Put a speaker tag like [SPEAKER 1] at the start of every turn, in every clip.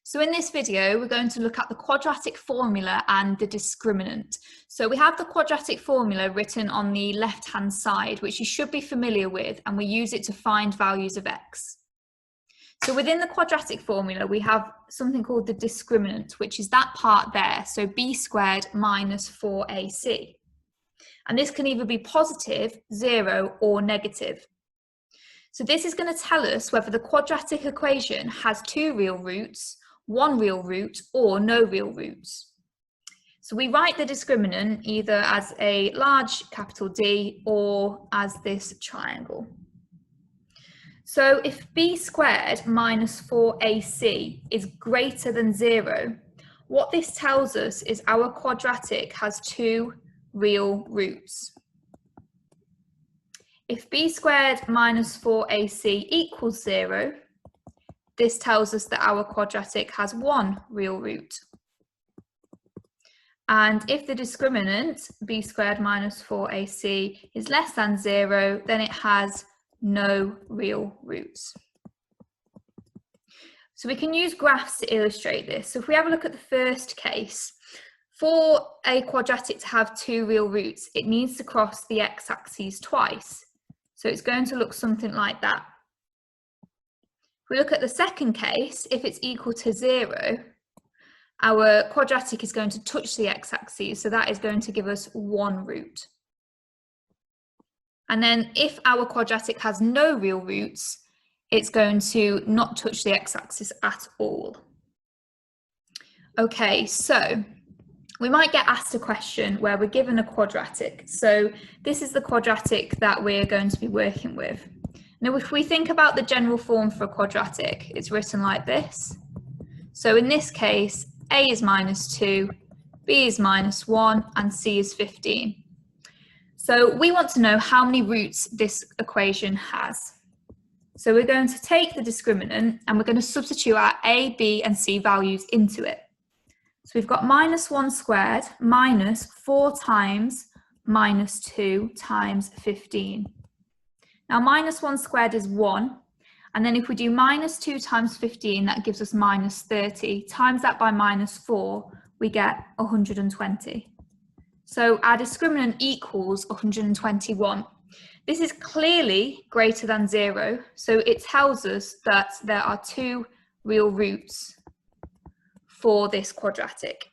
[SPEAKER 1] So in this video, we're going to look at the quadratic formula and the discriminant. So we have the quadratic formula written on the left-hand side, which you should be familiar with, and we use it to find values of x. So within the quadratic formula, we have something called the discriminant, which is that part there, so b squared minus 4ac. And this can either be positive, 0, or negative. So this is going to tell us whether the quadratic equation has two real roots, one real root, or no real roots. So we write the discriminant either as a large capital D or as this triangle. So if b squared minus 4ac is greater than 0, what this tells us is our quadratic has two real roots. If b squared minus 4ac equals 0, this tells us that our quadratic has one real root. And if the discriminant, b squared minus 4ac, is less than 0, then it has no real roots. So we can use graphs to illustrate this. So if we have a look at the first case, for a quadratic to have two real roots, it needs to cross the x-axis twice. So it's going to look something like that. If we look at the second case, if it's equal to 0, our quadratic is going to touch the x-axis, so that is going to give us one root. And then if our quadratic has no real roots, it's going to not touch the x-axis at all. Okay, so we might get asked a question where we're given a quadratic. So this is the quadratic that we're going to be working with. Now, if we think about the general form for a quadratic, it's written like this. So in this case, a is minus 2, b is minus 1, and c is 15. So we want to know how many roots this equation has. So we're going to take the discriminant and we're going to substitute our a, b, and c values into it. So we've got minus 1 squared minus 4 times minus 2 times 15. Now minus 1 squared is 1, and then if we do minus 2 times 15, that gives us minus 30. Times that by minus 4, we get 120. So our discriminant equals 121. This is clearly greater than 0, so it tells us that there are two real roots for this quadratic.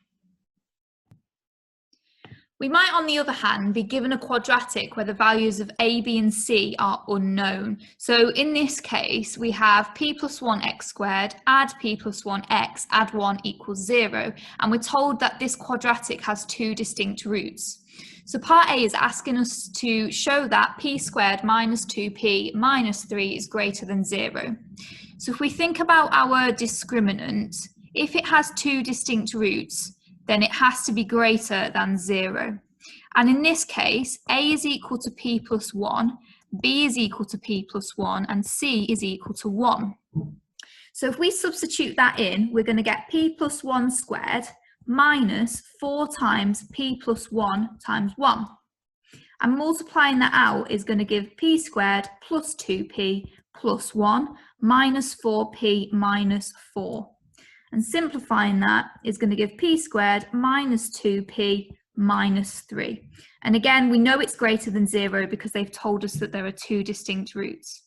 [SPEAKER 1] We might, on the other hand, be given a quadratic where the values of a, b, and c are unknown. So in this case, we have p plus 1x squared, add p plus 1x, add 1 equals 0. And we're told that this quadratic has two distinct roots. So part A is asking us to show that p squared minus 2p minus 3 is greater than 0. So if we think about our discriminant, if it has two distinct roots, then it has to be greater than 0. And in this case, a is equal to p plus 1, b is equal to p plus 1, and c is equal to 1. So if we substitute that in, we're going to get p plus 1 squared minus 4 times p plus 1 times 1. And multiplying that out is going to give p squared plus 2p plus 1 minus 4p minus 4. And simplifying that is going to give p squared minus 2p minus 3. And again, we know it's greater than 0 because they've told us that there are two distinct roots.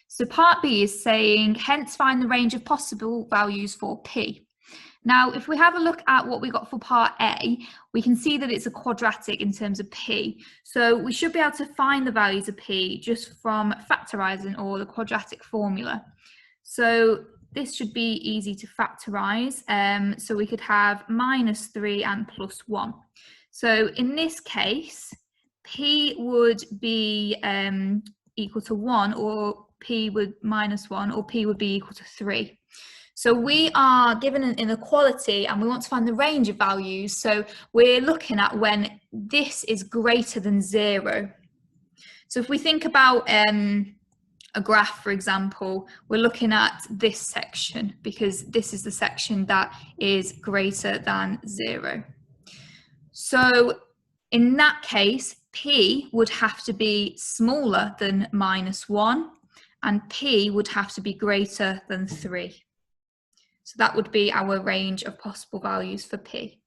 [SPEAKER 1] So part B is saying, hence find the range of possible values for p. Now, if we have a look at what we got for part A, we can see that it's a quadratic in terms of p. So we should be able to find the values of p just from factorising or the quadratic formula. So this should be easy to factorise, so we could have minus 3 and plus 1. So in this case, p would be equal to 1, or p would minus 1, or p would be equal to 3. So we are given an inequality and we want to find the range of values, so we're looking at when this is greater than 0. So if we think about a graph, for example, we're looking at this section because this is the section that is greater than 0. So in that case, p would have to be smaller than minus 1 and p would have to be greater than 3. So that would be our range of possible values for P.